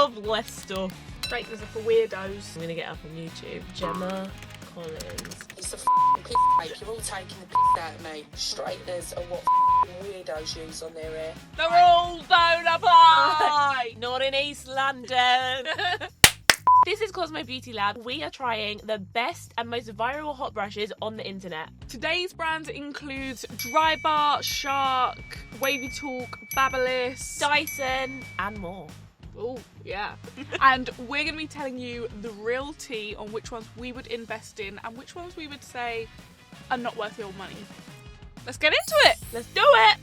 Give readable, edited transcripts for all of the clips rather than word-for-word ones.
love less stuff. Straighteners are for weirdos. I'm gonna get up on YouTube. Gemma Collins. It's a f***ing piss take. You're all taking the piss out of me. Straighteners are what f***ing weirdos use on their hair. The rules don't apply! Not in East London. This is Cosmo Beauty Lab. We are trying the best and most viral hot brushes on the internet. Today's brands includes DryBar, Shark, Wavytalk, Babyliss, Dyson and more. oh yeah. And we're going to be telling you the real tea on which ones we would invest in and which ones we would say are not worth your money. Let's get into it. Let's do it!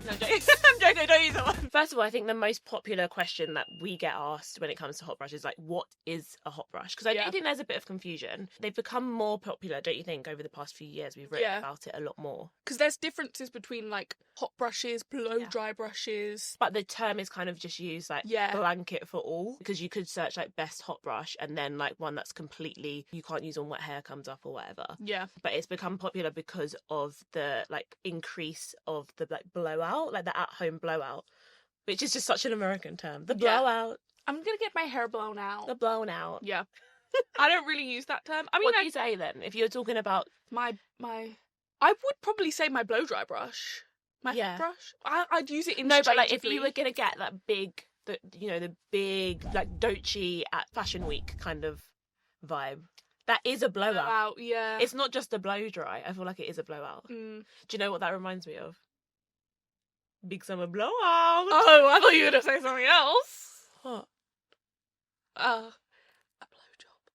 No, I'm joking. I'm joking, don't use that one. First of all, I think the most popular question that we get asked when it comes to hot brushes is like, what is a hot brush? Because I do think there's a bit of confusion. They've become more popular, don't you think, over the past few years? We've written about it a lot more. Because there's differences between like hot brushes, blow dry brushes. But the term is kind of just used like blanket for all. Because you could search like best hot brush and then like one that's completely you can't use on wet hair comes up or whatever. Yeah. But it's become popular because of the like increase of the like blowout, like the at-home blowout, which is just such an American term. The blowout. I'm gonna get my hair blown out. The blown out. Yeah. I don't really use that term. I mean, what do you say then? If you're talking about my I would probably say my blow dry brush. My hot brush. I'd use it interchangeably. No, but like if you were gonna get that big, the big like Dochi at Fashion Week kind of vibe. That is a blowout. Yeah. It's not just a blow dry. I feel like it is a blowout. Do you know what that reminds me of? Big summer blowout. Oh, I thought you were going to say something else. What? A blowjob.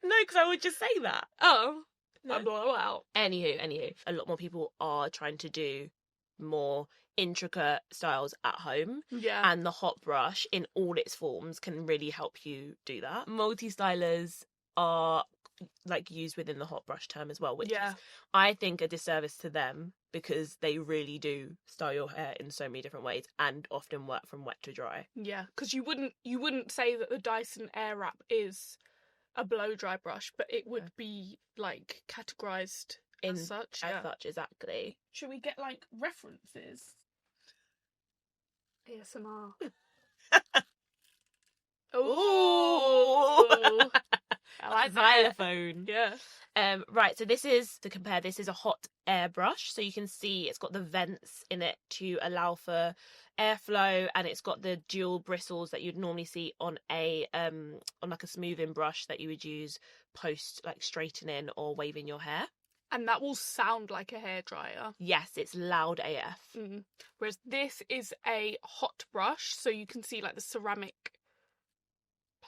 No, because I would just say that. Oh. No. A blowout. Anywho. A lot more people are trying to do more intricate styles at home. Yeah. And the hot brush in all its forms can really help you do that. Multi-stylers are like used within the hot brush term as well, which is, I think, a disservice to them because they really do style your hair in so many different ways and often work from wet to dry. Yeah, because you wouldn't say that the Dyson Airwrap is a blow dry brush, but it would be like categorized as such. As such, exactly. Should we get like references? ASMR. Ooh. I like xylophone. Yeah. Right, so this is a hot air brush. So you can see it's got the vents in it to allow for airflow, and it's got the dual bristles that you'd normally see on a on like a smoothing brush that you would use post like straightening or waving your hair. And that will sound like a hairdryer. Yes, it's loud AF. Whereas this is a hot brush, so you can see like the ceramic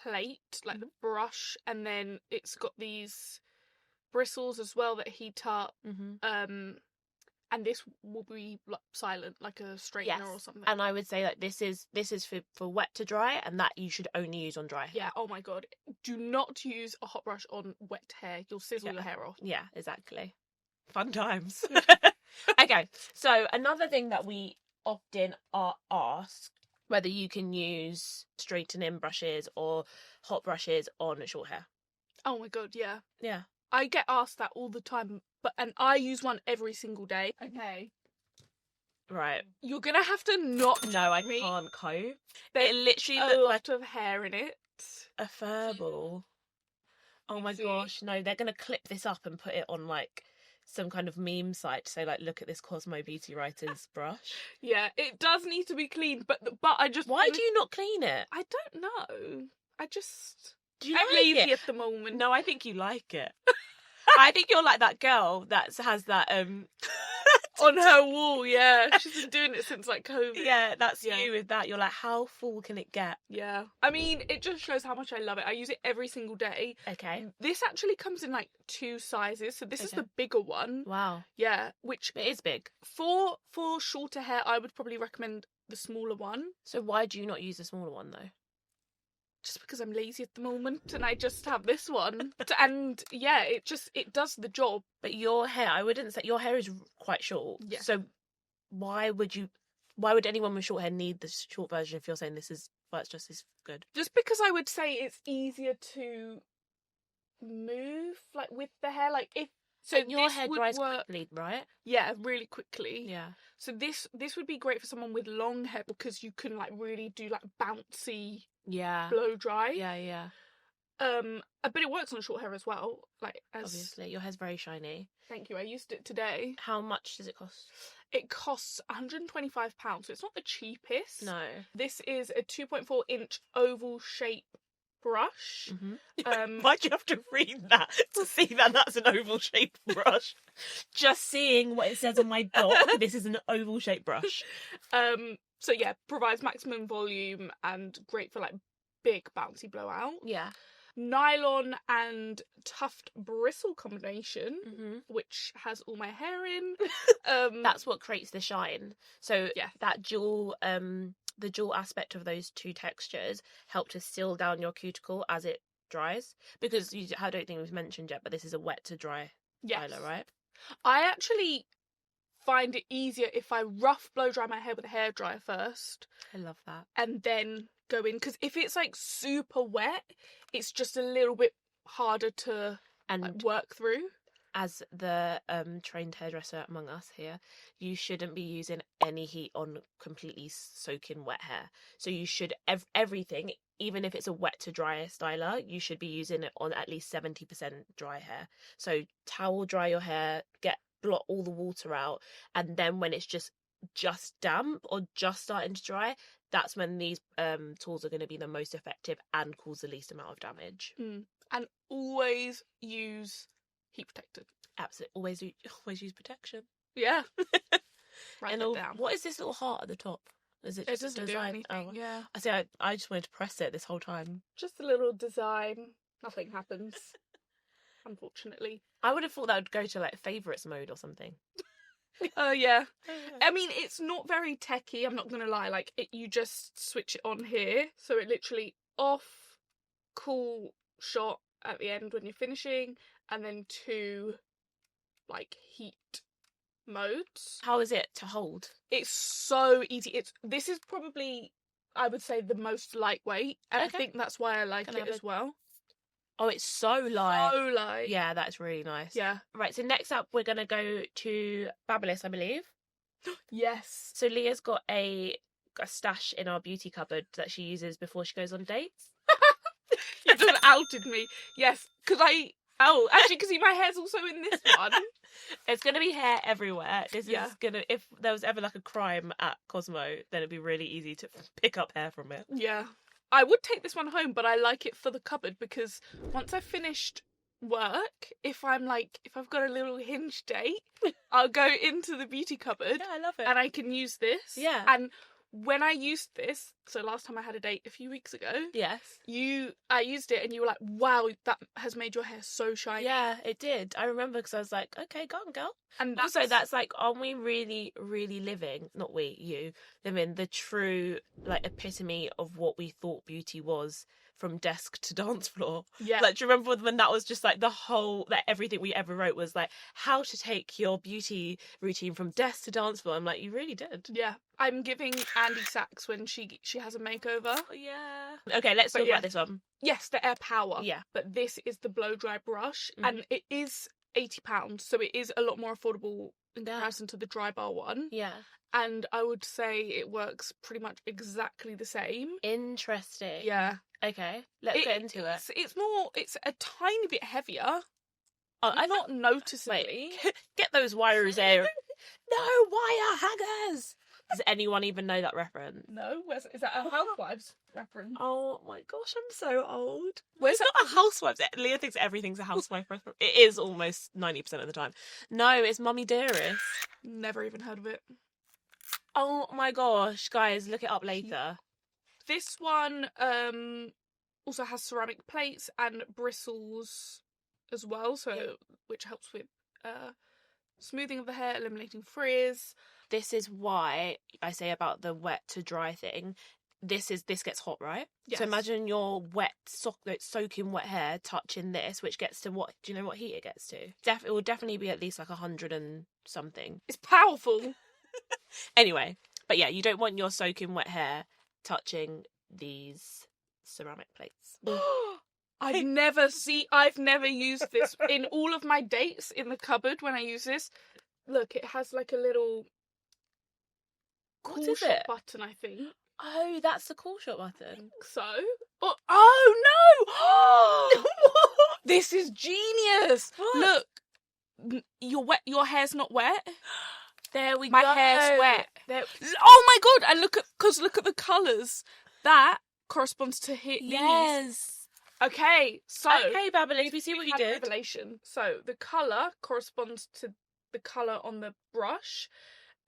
plate, like the brush, and then it's got these bristles as well that heat up. And this will be like silent, like a straightener or something. And I would say that this is for wet to dry, and that you should only use on dry hair. Yeah. Oh my god, do not use a hot brush on wet hair. You'll sizzle your hair off. Yeah, exactly. Fun times. Okay, so another thing that we often are asked whether you can use straightening brushes or hot brushes on short hair. Oh my god, yeah. Yeah. I get asked that all the time, and I use one every single day. Okay. Right. You're gonna have to not. No, I can't cope. There's it literally a lot of hair in it. A furball. Oh my gosh, no, they're gonna clip this up and put it on like some kind of meme site to say like, look at this Cosmo Beauty Writer's brush. Yeah, it does need to be cleaned, but I just... Why do you not clean it? I don't know. I'm like lazy it? at the moment. No, I think you like it. I think you're like that girl that has that on her wall. Yeah, she's been doing it since like COVID. Yeah, that's you with that. You're like, how full can it get? Yeah, I mean, it just shows how much I love it. I use it every single day. Okay. This actually comes in like 2 sizes, so this is the bigger one. Wow. Yeah, which it is big. For shorter hair, I would probably recommend the smaller one. So why do you not use the smaller one though? Just because I'm lazy at the moment and I just have this one. And yeah, it does the job. But your hair, I wouldn't say, your hair is quite short. Yeah. So why would anyone with short hair need the short version if you're saying it's just as good? Just because I would say it's easier to move like with the hair. Like if So And your this hair would dries work, quickly, right? yeah, really quickly. Yeah. So this would be great for someone with long hair because you can like really do like bouncy Yeah. blow dry. Yeah. But it works on short hair as well. Like as Obviously, your hair's very shiny. Thank you. I used it today. How much does it cost? It costs £125, so it's not the cheapest. No. This is a 2.4-inch oval shape brush. Why'd you have to read that to see that that's an oval shaped brush? Just seeing what it says on my dot, this is an oval shaped brush. So yeah, provides maximum volume and great for like big bouncy blowout. Yeah. Nylon and tuft bristle combination, Mm-hmm. which has all my hair in. That's what creates the shine. So Yeah. that dual, the dual aspect of those two textures help to seal down your cuticle as it dries. Because I don't think we've mentioned yet, but this is a wet to dry styler, right? I actually find it easier if I rough blow dry my hair with a hairdryer first I love that. and then go in, because if it's like super wet, it's just a little bit harder to And like, work through. as the trained hairdresser among us here, you shouldn't be using any heat on completely soaking wet hair. So you should everything, even if it's a wet to dry styler, you should be using it on at least 70% dry hair. So towel dry your hair, blot all the water out, and then when it's just damp or just starting to dry, that's when these tools are going to be the most effective and cause the least amount of damage. And always use heat protectant. Absolutely, always use protection. Yeah. Write And it down. what is this little heart at the top? Is it It just doesn't do design? anything. Oh, Yeah. I see. I just wanted to press it this whole time. Just a little design. Nothing happens. Unfortunately. I would have thought that would go to like favorites mode or something. Yeah. I mean, it's not very techy, I'm not gonna lie. Like, you just switch it on here, so it literally off, cool shot at the end when you're finishing, and then 2 like heat modes. How is it to hold? It's so easy. This is probably, I would say, the most lightweight, and Okay. I think that's why I like Can I it have as well. Oh, it's so light. So light. Yeah, that's really nice. Yeah. Right, so next up we're gonna go to Babyliss, I believe. Yes. So Leah's got a stash in our beauty cupboard that she uses before she goes on dates. You just outed me. Yes, because actually, because my hair's also in this one. It's gonna be hair everywhere. This Yeah. is gonna, if there was ever like a crime at Cosmo, then it'd be really easy to pick up hair from it. Yeah. I would take this one home, but I like it for the cupboard because once I've finished work, if I've got a little hinge date, I'll go into the beauty cupboard Yeah, I love it. and I can use this. Yeah. And when I used this, so last time I had a date a few weeks ago, Yes. I used it and you were like, wow, that has made your hair so shiny. Yeah, it did. I remember because I was like, okay, go on, girl. And Also, that's like, are we really, really living, not we, you, living the true, like, epitome of what we thought beauty was from desk to dance floor? yeah. Like, do you remember when that was just like the whole, like, everything we ever wrote was like, how to take your beauty routine from desk to dance floor? I'm like, you really did. Yeah. I'm giving Andy Sachs when she has a makeover. Oh, yeah. Okay, let's talk about this one. Yes, the Air Power. Yeah. But this is the blow dry brush, and it is £80, so it is a lot more affordable in comparison to the DryBar one. Yeah. And I would say it works pretty much exactly the same. Interesting. Yeah. Okay, let's get into it. It's a tiny bit heavier. Oh, I Not noticeably. Wait, get those wires there. No wire hangers. Does anyone even know that reference? No, is that a Housewives reference? Oh my gosh, I'm so old. Where's It's not a Housewives. Leah thinks everything's a housewife reference. It is almost 90% of the time. No, it's Mummy Dearest. Never even heard of it. Oh my gosh, guys, look it up later. This one also has ceramic plates and bristles as well, so which helps with smoothing of the hair, eliminating frizz. This is why I say about the wet to dry thing. This gets hot, right? Yes. So imagine your soaking wet hair touching this, which gets to what? Do you know what heat it gets to? It will definitely be at least like 100 and something. It's powerful. Anyway, but yeah, you don't want your soaking wet hair touching these ceramic plates. I've never used this in all of my dates in the cupboard when I use this. Look, it has like a little What cool is shot it? button, I think. Oh, that's the call shot button. So, oh no! This is genius. What? Look, your hair's not wet. There we My go. hair's wet. There... Oh my god! And look at the colours. That corresponds to these. Yes. Okay, so Okay, Babyliss, we see what you had did. Revelation. So the colour corresponds to the colour on the brush.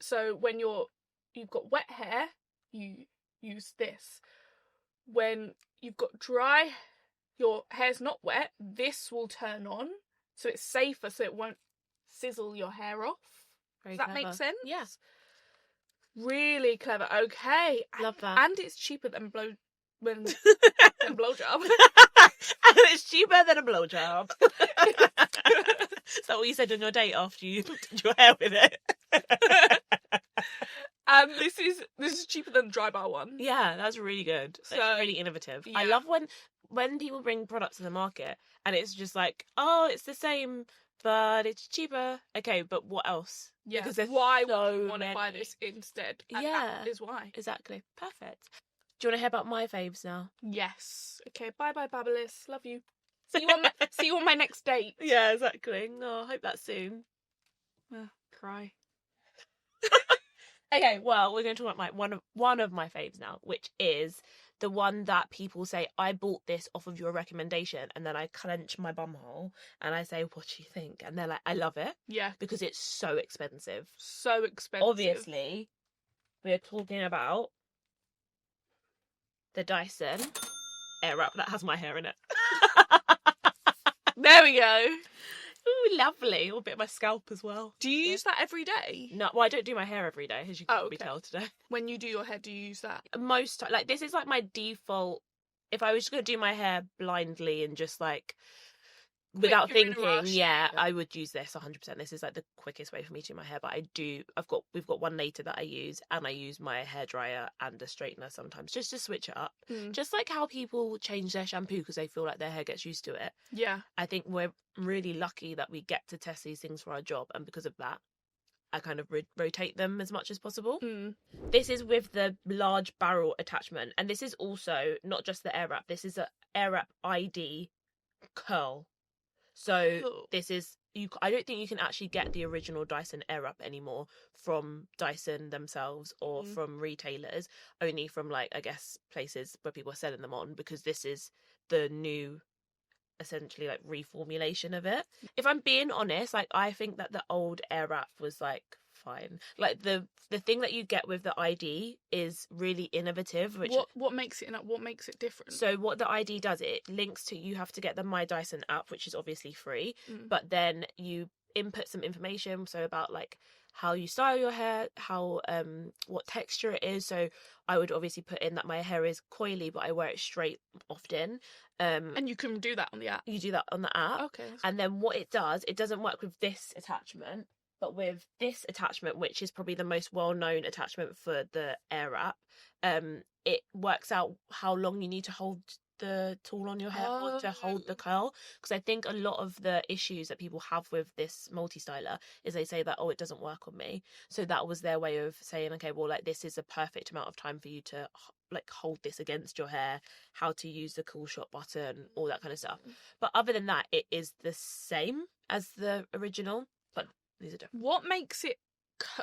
So when you've got wet hair, you use this. When you've got dry, your hair's not wet, this will turn on. So it's safer, so it won't sizzle your hair off. Very Does that clever. make sense? Yeah. Really clever. Okay. Love that. And it's cheaper than blowjob. And it's cheaper than a blowjob. Is that what you said on your date after you did your hair with it? And this is cheaper than the DryBar one. Yeah, that's really good. So, That's really innovative. I yeah. love when people bring products to the market and it's just like, oh, it's the same, but it's cheaper. Okay, but what else? Yeah. Because there's why so would you want to buy many. this instead? And Yeah. that is why. Exactly. Perfect. Do you want to hear about my faves now? Yes. Okay. Bye, Babyliss. Love you. See you on my next date. Yeah, exactly. Oh, I hope that's soon. Cry. Okay, well, we're going to talk about one of my faves now, which is the one that people say, I bought this off of your recommendation, and then I clench my bumhole and I say, what do you think? And they're like, I love it Yeah. because it's so expensive. So expensive. Obviously, we're talking about the Dyson Airwrap that has my hair in it. There we go. Ooh, lovely. A bit of my scalp as well. Do you use that every day? No, well, I don't do my hair every day, as you can probably okay. tell today. When you do your hair, do you use that? Most like this is like my default. If I was just gonna do my hair blindly and just like without you're in a thinking, rush, yeah, yeah. I would use this 100%. This is like the quickest way for me to do my hair. But we've got one later that I use, and I use my hairdryer and a straightener sometimes just to switch it up. Just like how people change their shampoo because they feel like their hair gets used to it. Yeah. I think we're really lucky that we get to test these things for our job, and because of that, I kind of rotate them as much as possible. This is with the large barrel attachment, and this is also not just the Airwrap. This is a Airwrap ID curl. So this is I don't think you can actually get the original Dyson Airwrap anymore from Dyson themselves or from retailers, only from like I guess places where people are selling them on, because this is the new essentially like reformulation of it. If I'm being honest, like I think that the old Airwrap was like fine. Like the thing that you get with the ID is really innovative. Which what makes it different? So what the ID does, it links to, you have to get the My Dyson app, which is obviously free, but then you input some information, so about like how you style your hair, how what texture it is. So I would obviously put in that my hair is coily, but I wear it straight often. And you can do that on the app. You do that on the app. Okay. And then what it does, it doesn't work with this attachment, but with this attachment, which is probably the most well-known attachment for the Airwrap, it works out how long you need to hold the tool on your hair or to hold the curl. Because I think a lot of the issues that people have with this multi-styler is they say that, oh, it doesn't work on me. So that was their way of saying, okay, well, like this is a perfect amount of time for you to like hold this against your hair, how to use the cool shot button, all that kind of stuff. But other than that, it is the same as the original, but these are different. What makes it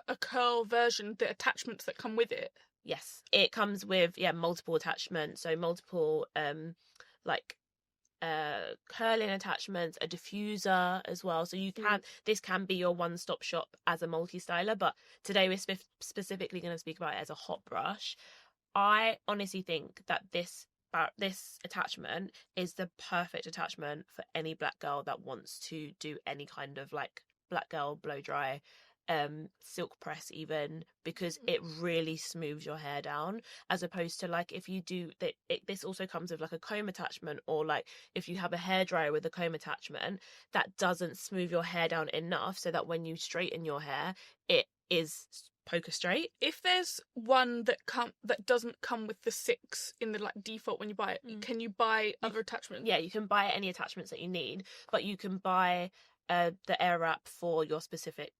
a curl version, the attachments that come with it? Yes, it comes with multiple attachments, so multiple curling attachments, a diffuser as well. So you can this can be your one-stop shop as a multi-styler, but today we're specifically going to speak about it as a hot brush. I honestly think that this attachment is the perfect attachment for any black girl that wants to do any kind of like black girl blow dry, silk press even, because it really smooths your hair down, as opposed to like if you do that. This also comes with like a comb attachment, or like if you have a hairdryer with a comb attachment, that doesn't smooth your hair down enough so that when you straighten your hair, it is poker straight. If there's one that doesn't come with the 6 in the like default when you buy it, can you buy other attachments? Yeah, you can buy any attachments that you need, but you can buy the Airwrap for your specific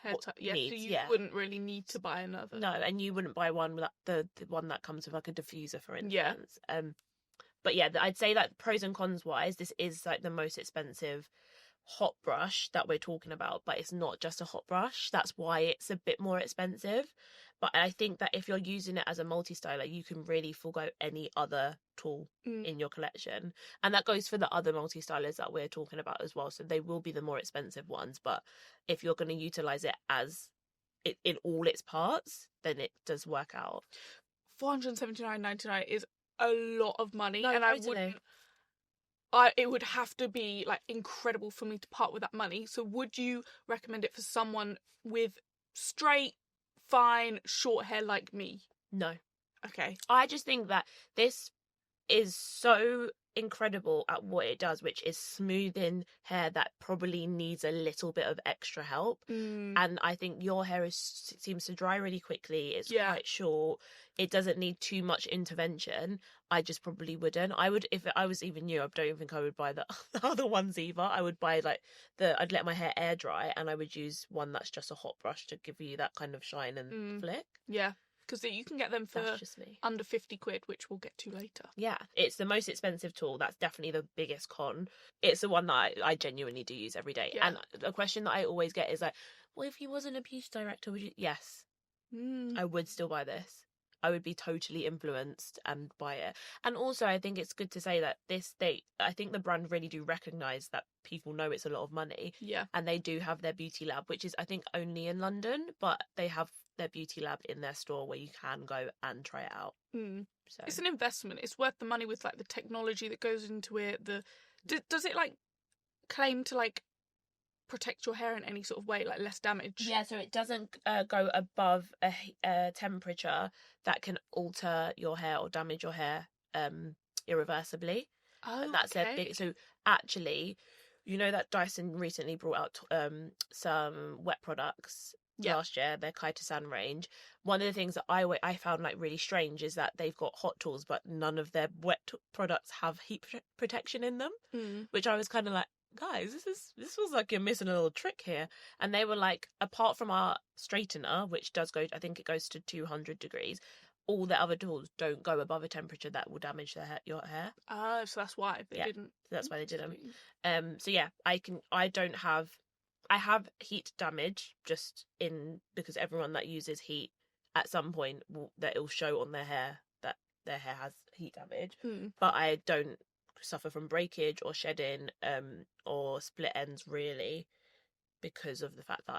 Hair type. Yeah, needs, so you yeah. wouldn't really need to buy another. No, and you wouldn't buy one with the one that comes with like a diffuser, for instance. Yeah. But yeah, I'd say that pros and cons wise, this is like the most expensive hot brush that we're talking about, but it's not just a hot brush. That's why it's a bit more expensive. But I think that if you're using it as a multi-styler, you can really forgo any other tool in your collection. And that goes for the other multi-stylers that we're talking about as well. So they will be the more expensive ones. But if you're going to utilize it as it in all its parts, then it does work out. $479.99 is a lot of money, No, and totally. it would have to be like incredible for me to part with that money. So would you recommend it for someone with straight, fine, short hair like me? No. Okay. I just think that this is so incredible at what it does, which is smoothing hair that probably needs a little bit of extra help. And I think your hair seems to dry really quickly. It's quite short. It doesn't need too much intervention. I just probably wouldn't. I would, if I was even you, I don't even think I would buy the other ones either. I would buy like I'd let my hair air dry, and I would use one that's just a hot brush to give you that kind of shine and flick. Yeah. Because you can get them for That's just me. under 50 quid, which we'll get to later. Yeah, it's the most expensive tool. That's definitely the biggest con. It's the one that I genuinely do use every day. Yeah. And a question that I always get is like, well, if you wasn't a beauty director, would you? Yes, I would still buy this. I would be totally influenced and buy it. And also, I think it's good to say that I think the brand really do recognise that people know it's a lot of money. Yeah. And they do have their beauty lab, which is, I think, only in London, but they have their beauty lab in their store where you can go and try it out. So It's an investment. It's worth the money with like the technology that goes into it. Does it like claim to like protect your hair in any sort of way, like less damage? Yeah, so it doesn't go above a temperature that can alter your hair or damage your hair irreversibly. Oh, That's okay. their big. So actually, you know that Dyson recently brought out some wet products last year, their Kaita-san range. One of the things that I found like really strange is that they've got hot tools, but none of their wet products have heat protection in them, which I was kind of like, guys, this was like you're missing a little trick here. And they were like, apart from our straightener, which does go, I think it goes to 200 degrees, all the other tools don't go above a temperature that will damage your hair. Oh, so that's why they didn't. That's why they didn't. So yeah, I have heat damage just because everyone that uses heat at some point that it'll show on their hair that their hair has heat damage. But I don't suffer from breakage or shedding or split ends really because of the fact that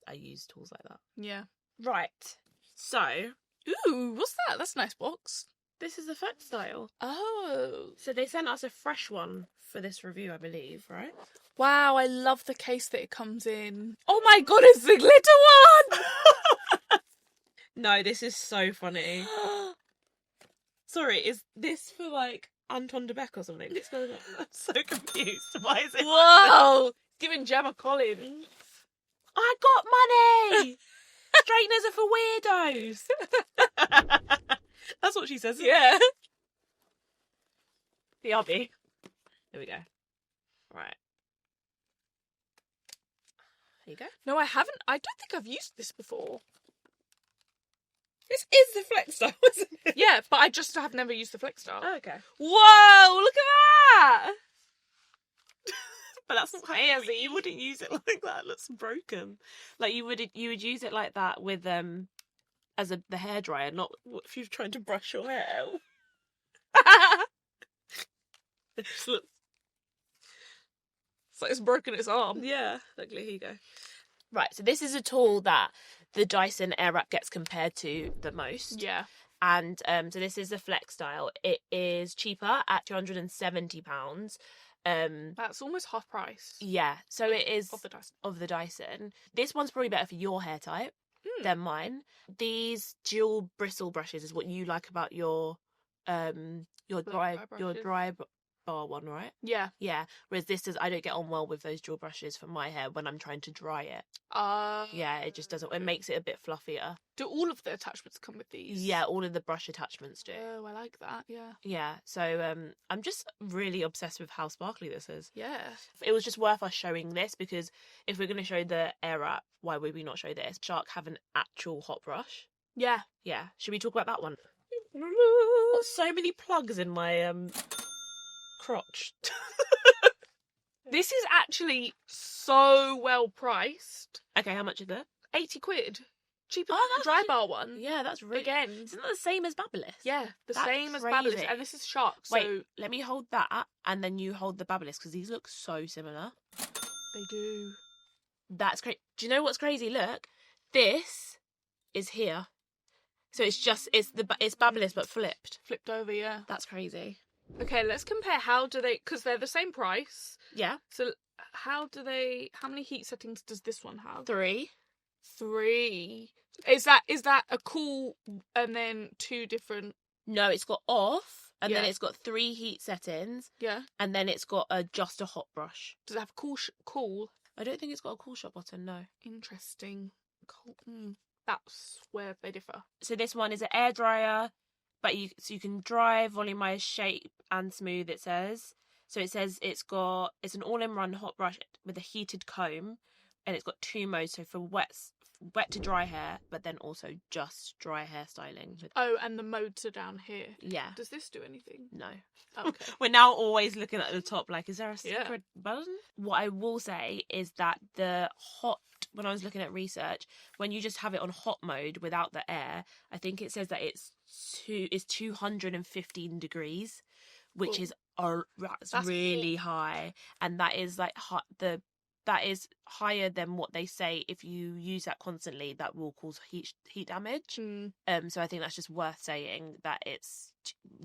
I use tools like that. Yeah. Right. So, ooh, what's that? That's a nice box. This is the FlexStyle. Oh. So they sent us a fresh one for this review, I believe, right? Wow, I love the case that it comes in. Oh my god, it's the glitter one! No, this is so funny. Sorry, is this for like Anton de Beck or something? I'm so confused. Why is it? Whoa! It's giving Gemma Collins. I got money! Straighteners are for weirdos. That's what she says. Yeah. BRB. Here we go. Right. Here you go. No, I haven't. I don't think I've used this before. This is the FlexStyle, isn't it? Yeah, but I just have never used the FlexStyle. Oh, okay. Whoa, look at that! But that's not crazy. You wouldn't use it like that. It looks broken. Like you would use it like that with as the hairdryer, not if you're trying to brush your hair. It just looks... It's like it's broken its arm. Yeah, luckily, here you go. Right, so this is a tool that the Dyson Airwrap gets compared to the most. Yeah. And so this is the FlexStyle. It is cheaper at £270. That's almost half price. Yeah, so it is of the Dyson. This one's probably better for your hair type than mine. These dual bristle brushes is what you like about your dry DryBar one, right? Yeah. Yeah. Whereas this I don't get on well with those dual brushes for my hair when I'm trying to dry it. Yeah, it just doesn't. It makes it a bit fluffier. Do all of the attachments come with these? Yeah, all of the brush attachments do. Oh, I like that. Yeah. Yeah, so I'm just really obsessed with how sparkly this is. Yeah. It was just worth us showing this because if we're going to show the Airwrap, why would we not show this? Shark have an actual hot brush. Yeah. Yeah. Should we talk about that one? Got so many plugs in my crotch. This is actually so well priced. Okay, how much is it? 80 quid. Cheaper Oh, than the DryBar one. Yeah, that's really... Again. Isn't that the same as Babyliss? Yeah, the That's same as crazy. Babyliss. And this is Shark, so... Wait, let me hold that and then you hold the Babyliss because these look so similar. They do. That's great. Do you know what's crazy? Look, this is here. So it's Babyliss but flipped. Flipped over, yeah. That's crazy. Okay, let's compare how do they... Because they're the same price. Yeah. So how many heat settings does this one have? 3. 3. Is that a cool and then 2 different? No, it's got off and then Yeah. it's got 3 heat settings Yeah. and then it's got just a hot brush. Does it have cool? I don't think it's got a cool shot button, no. Interesting. Cool. That's where they differ. So this one is an air dryer, but you can dry, volumize, shape and smooth, it says. So it says it's an all-in-one hot brush with a heated comb and it's got 2 modes, so for wet to dry hair, but then also just dry hair styling. Oh, and the modes are down here. Yeah. Does this do anything? No. Oh, okay. We're now always looking at the top, like, is there a Yeah. secret button? What I will say is that when I was looking at research, when you just have it on hot mode without the air, I think it says that it's 215 degrees, which Ooh. is that's That's really high, and that is like that is higher than what they say if you use that constantly that will cause heat damage. So I think that's just worth saying that it's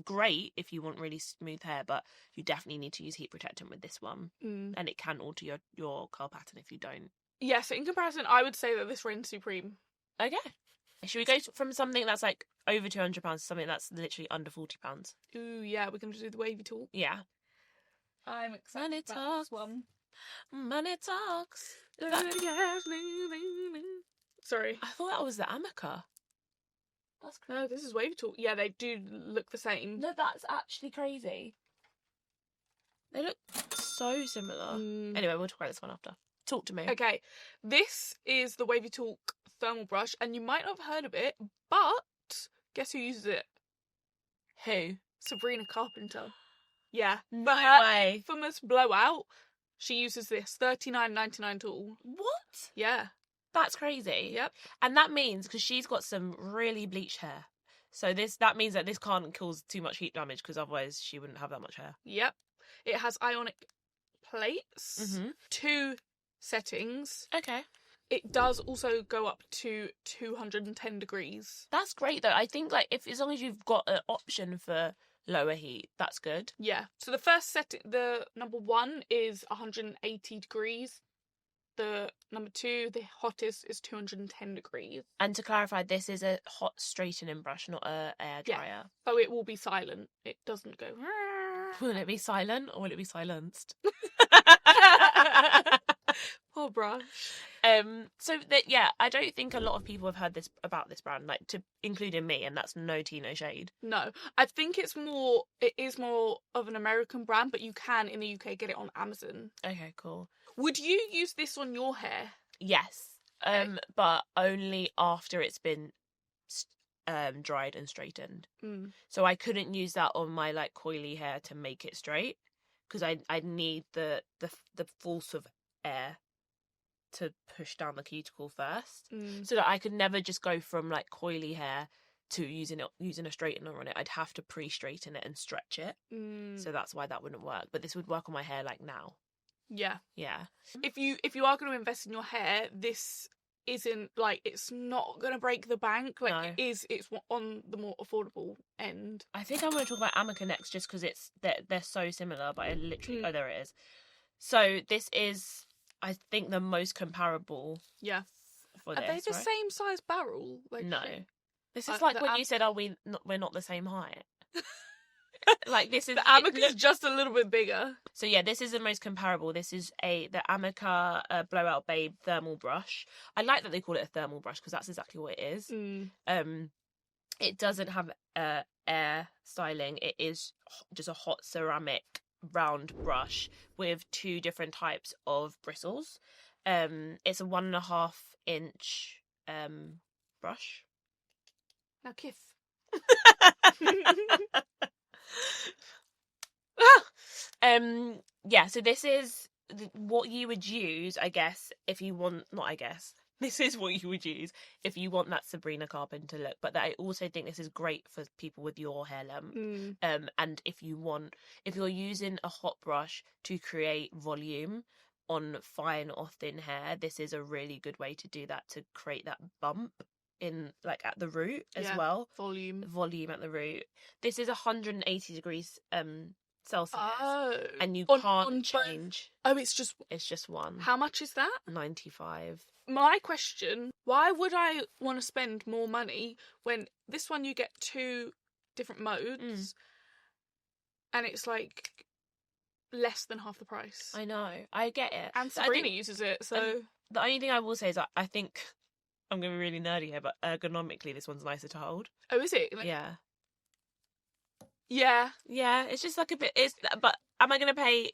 great if you want really smooth hair, but you definitely need to use heat protectant with this one, and it can alter your curl pattern if you don't. Yeah, so in comparison, I would say that this reigns supreme. Okay, should we go from something that's like over £200 to something that's literally under £40? Ooh, yeah, we're going to do the Wavytalk. Yeah. I'm excited about this one. Money talks. Sorry. I thought that was the Amika. That's crazy. No, this is Wavytalk. Yeah, they do look the same. No, that's actually crazy. They look so similar. Anyway, we'll talk about this one after. Talk to me. Okay, this is the Wavytalk thermal brush, and you might not have heard of it, but guess who uses it? Who? Sabrina Carpenter. Yeah. No her way. Infamous blowout. She uses this $39.99 tool. What? Yeah. That's crazy. Yep. And that means, because she's got some really bleached hair, so that means that this can't cause too much heat damage, because otherwise she wouldn't have that much hair. Yep. It has ionic plates, 2 settings. Okay. It does also go up to 210 degrees. That's great though. I think as long as you've got an option for lower heat, that's good. Yeah. So the first setting, the number 1 is 180 degrees. The number 2, the hottest, is 210 degrees. And to clarify, this is a hot straightening brush, not a air dryer. Yeah. So it will be silent. It doesn't go. Will it be silent or will it be silenced? Poor brush. Yeah, I don't think a lot of people have heard about this brand, including me, and that's no tea, no shade. No, I think it is more of an American brand, but you can in the UK get it on Amazon. Okay, cool. Would you use this on your hair? Yes, but only after it's been dried and straightened. So I couldn't use that on my coily hair to make it straight, because I need the force of air to push down the cuticle first, so that I could never just go from coily hair to using a straightener on it. I'd have to pre-straighten it and stretch it, so that's why that wouldn't work. But this would work on my hair now. Yeah. If you are going to invest in your hair, this isn't it's not going to break the bank. No. It's on the more affordable end. I think I'm going to talk about Amika next, just because they're so similar. But I literally oh, there it is. So this is, I think, the most comparable. Yeah. For Are this, they the right? same size barrel? No. This is the when you said, we're not the same height. Like this is The Amika's just a little bit bigger. So yeah, this is the most comparable. This is the Amika Blowout Babe thermal brush. I like that they call it a thermal brush because that's exactly what it is. It doesn't have air styling. It is just a hot ceramic round brush with 2 different types of bristles. It's a 1.5 inch brush. Now kiss. Yeah, so this is what you would use, I guess, if you want, not I guess, this is what you would use if you want that Sabrina Carpenter look, but I also think this is great for people with your hair length. And if you're using a hot brush to create volume on fine or thin hair, this is a really good way to do that, to create that bump in, like, at the root as well. Volume at the root. This is 180 degrees Celsius, and you can't change. It's just one. How much is that? 95. My question: why would I want to spend more money when this one you get 2 different modes, and it's like less than half the price? I know, I get it. And Sabrina uses it, so the only thing I will say is I think I'm going to be really nerdy here, but ergonomically this one's nicer to hold. Oh, is it? Like, yeah. Yeah, it's just like a bit. But am I going to pay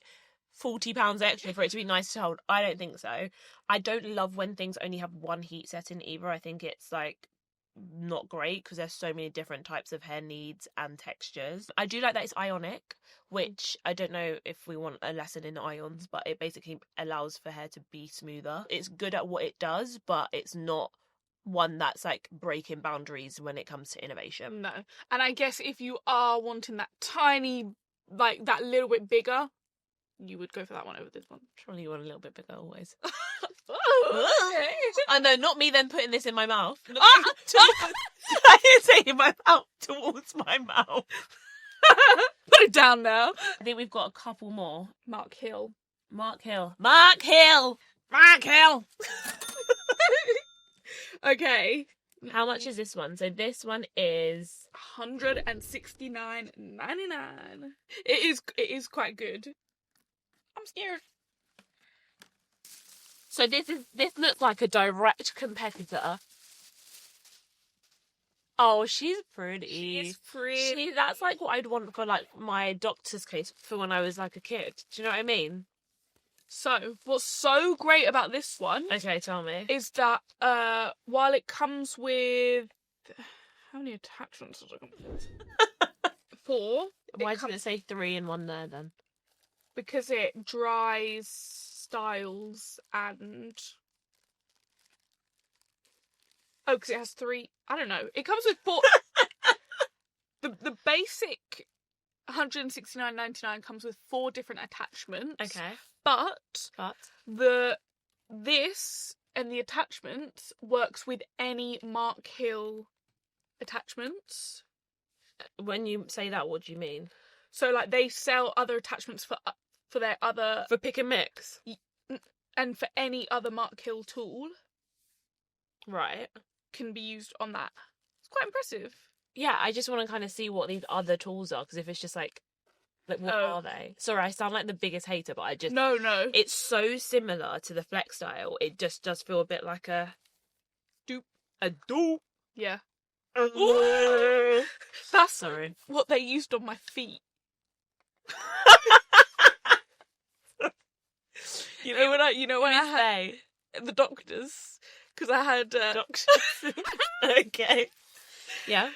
£40 extra for it to be nice to hold? I don't think so. I don't love when things only have one heat setting either. I think it's like not great because there's so many different types of hair needs and textures. I do like that it's ionic, which I don't know if we want a lesson in ions, but it basically allows for hair to be smoother. It's good at what it does, but it's not one that's like breaking boundaries when it comes to innovation. No. And I guess if you are wanting that tiny, like that little bit bigger, you would go for that one over this one. Surely you want a little bit bigger always. Okay. I know, not me then putting this in my mouth. I didn't say in my mouth, towards my mouth. Put it down now. I think we've got a couple more. Mark Hill. Okay. How much is this one? So this one is $169.99. It is quite good. I'm scared. So this looks like a direct competitor. Oh, she's pretty. She's pretty. That's like what I'd want for like my doctor's case for when I was like a kid. Do you know what I mean? So, what's so great about this one? Okay, tell me. Is that while it comes with how many attachments does it come with? 4. Why didn't it say 3 and 1 there then? Because it dries, styles, and because it has 3. I don't know. It comes with 4. The basic $169.99 comes with 4 different attachments. Okay. But this and the attachments works with any Mark Hill attachments. When you say that, what do you mean? So like they sell other attachments for their other, for pick and mix, and for any other Mark Hill tool. Right. Can be used on that. It's quite impressive. Yeah, I just want to kind of see what these other tools are, because if it's just like what are they? Sorry, I sound like the biggest hater, but I just... No. It's so similar to the FlexStyle. It just does feel a bit like a... Dupe. A dupe. Yeah. That's sorry. What they used on my feet. You know when I had the doctors, because I had doctors. Okay. Yeah.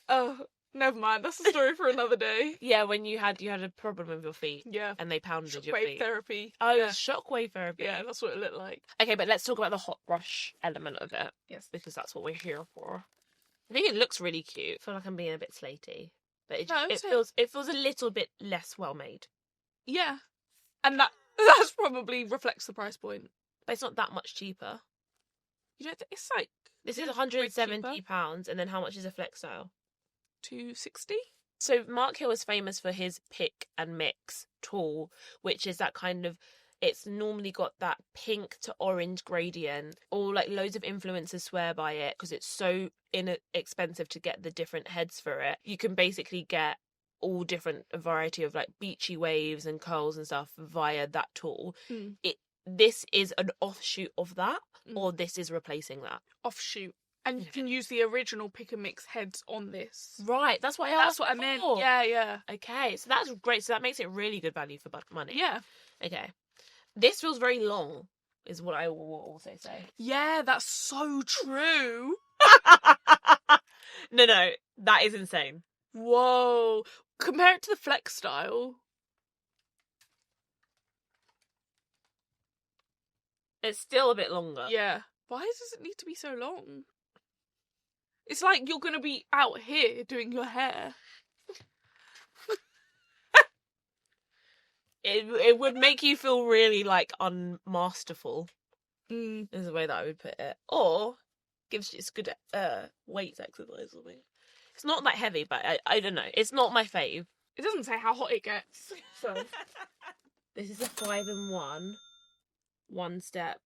Oh, never mind. That's a story for another day. Yeah, when you had a problem with your feet. Yeah. And they pounded your feet. Shockwave therapy. Oh, yeah. Shockwave therapy. Yeah, that's what it looked like. Okay, but let's talk about the hot brush element of it. Yes. Because that's what we're here for. I think it looks really cute. I feel like I'm being a bit slatey. But it feels a little bit less well made. Yeah. And that's probably reflects the price point. But it's not that much cheaper. You don't think it's like this is £170, and then how much is a FlexStyle? $260. So Mark Hill is famous for his pick and mix tool, which is that kind of, it's normally got that pink to orange gradient. Or like loads of influencers swear by it because it's so inexpensive to get the different heads for it. You can basically get all different variety of like beachy waves and curls and stuff via that tool. This is an offshoot of that, or this is replacing that. Offshoot. And you can use the original pick and mix heads on this. Right, that's what I asked. That's what I meant. before. Yeah. Okay, so that's great. So that makes it really good value for money. Yeah. Okay. This feels very long, is what I will also say. Yeah, that's so true. No, that is insane. Whoa. Compare it to the FlexStyle. It's still a bit longer. Yeah. Why does it need to be so long? It's like you're going to be out here doing your hair. It would make you feel really, like, unmasterful, Mm. is the way that I would put it. Or gives you, it's good weights exercise or something. It's not that heavy, but I don't know. It's not my fave. It doesn't say how hot it gets. So. This is a 5-in-1 One-Step.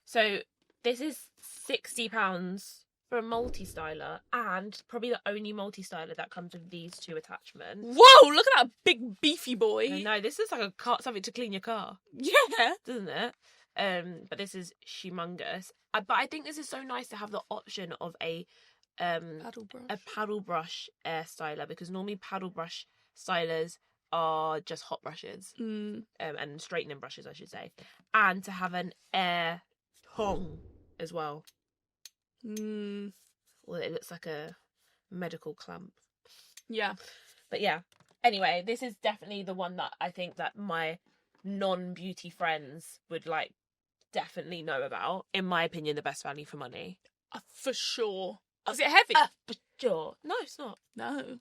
So this is £60 for a multi-styler, and probably the only multi-styler that comes with these two attachments. Whoa, look at that big beefy boy. I know, this is like something to clean your car, Yeah. doesn't it? But this is humongous. But I think this is so nice to have the option of a paddle brush air styler, because normally paddle brush stylers are just hot brushes, and straightening brushes, I should say, and to have an air tong as well. Well, it looks like a medical clamp. Yeah. But yeah, anyway, this is definitely the one that I think that my non-beauty friends would like definitely know about. In my opinion, the best value for money. For sure. Is it heavy? For sure. No, it's not. No.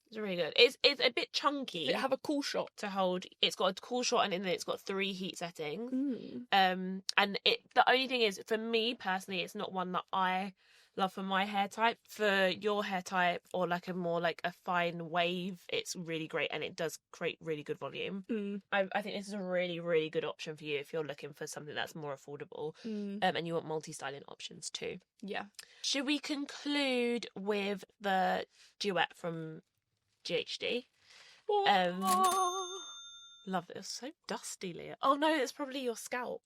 It's really good. It's a bit chunky. Does it have a cool shot? To hold. It's got a cool shot, and then it's got 3 heat settings. Mm. And the only thing is, for me personally, it's not one that I love for my hair type. For your hair type, or like a more like a fine wave, it's really great, and it does create really good volume. I think this is a really, really good option for you if you're looking for something that's more affordable, and you want multi-styling options too. Yeah. Should we conclude with the duet from GHD? Love it. It's so dusty, Leah. Oh no, it's probably your scalp.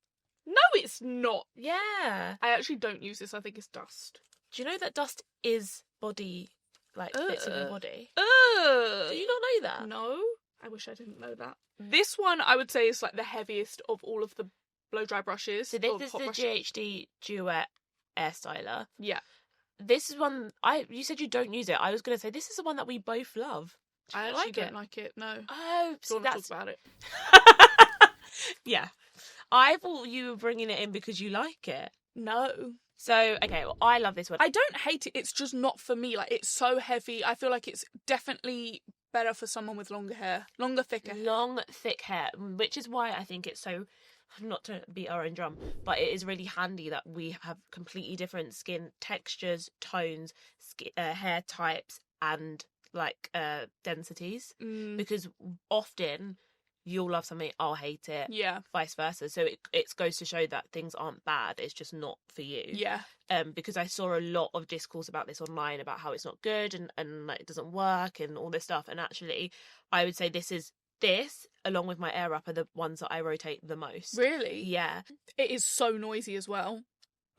No, it's not. Yeah. I actually don't use this. I think it's dust. Do you know that dust is body, like bits of your body? Do you not know that? No. I wish I didn't know that. This one, I would say, is like the heaviest of all of the blow dry brushes. So this is the GHD Duet Air Styler. Yeah. This is one you said you don't use it. I was going to say this is the one that we both love. Do I you actually don't like it. No. Oh, so Don't want to talk about it. Yeah. I thought you were bringing it in because you like it. No. So, okay, well, I love this one. I don't hate it. It's just not for me. Like, it's so heavy. I feel like it's definitely better for someone with longer hair. Longer, thicker hair. Long, thick hair, which is why I think it's so, not to beat our own drum, but it is really handy that we have completely different skin textures, tones, hair types, and like densities. Because often you'll love something, I'll hate it. Yeah. Vice versa. So it goes to show that things aren't bad. It's just not for you. Yeah. Because I saw a lot of discourse about this online, about how it's not good and like, it doesn't work and all this stuff. And actually, I would say this, along with my Airwrap, are the ones that I rotate the most. Really? Yeah. It is so noisy as well.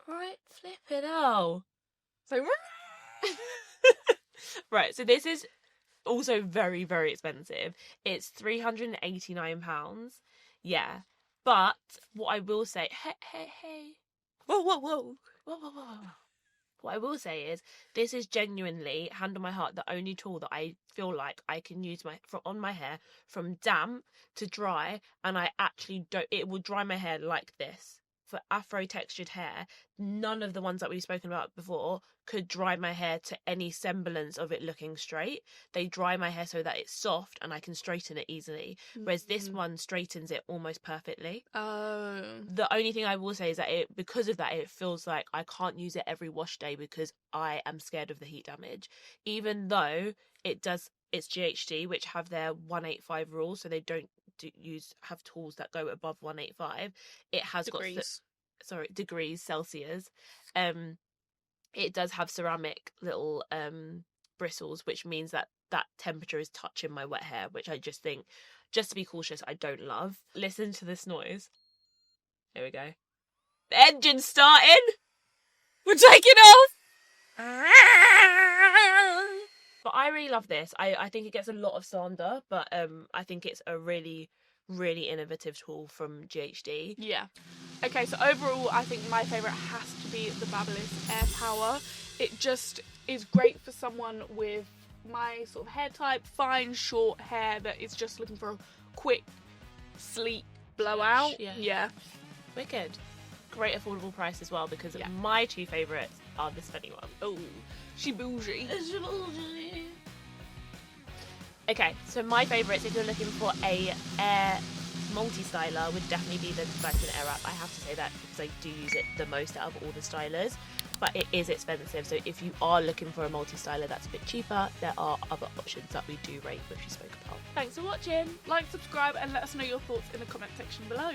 Right, flip it out. So, right, so this is also very, very expensive. It's £389. Yeah. But what I will say, hey. Whoa. What I will say is, this is genuinely, hand on my heart, the only tool that I feel like I can use on my hair from damp to dry, and I actually don't. It will dry my hair like this. For afro textured hair, none of the ones that we've spoken about before could dry my hair to any semblance of it looking straight. They dry my hair so that it's soft and I can straighten it easily. Whereas this one straightens it almost perfectly. Oh. The only thing I will say is that because of that, it feels like I can't use it every wash day because I am scared of the heat damage. Even though it's GHD, which have their 185 rule, so they don't have tools that go above 185. It has degrees Celsius. It does have ceramic little bristles, which means that that temperature is touching my wet hair, which I just think, just to be cautious, I don't love. Listen to this noise. Here we go. The engine's starting. We're taking off. But I really love this. I think it gets a lot of slander, but I think it's a really, really innovative tool from GHD. Yeah. Okay, so overall, I think my favourite has to be the Babyliss Air Power. It just is great for someone with my sort of hair type, fine, short hair that is just looking for a quick, sleek blowout. Yeah. Wicked. Great affordable price as well, because my two favourites are this Fenty one. Oh, she bougie. Okay, so my favourites, if you're looking for a air multi-styler, would definitely be the Dyson Airwrap. I have to say that because I do use it the most out of all the stylers, but it is expensive. So if you are looking for a multi-styler that's a bit cheaper, there are other options that we do rate, which we spoke about. Thanks for watching. Like, subscribe, and let us know your thoughts in the comment section below.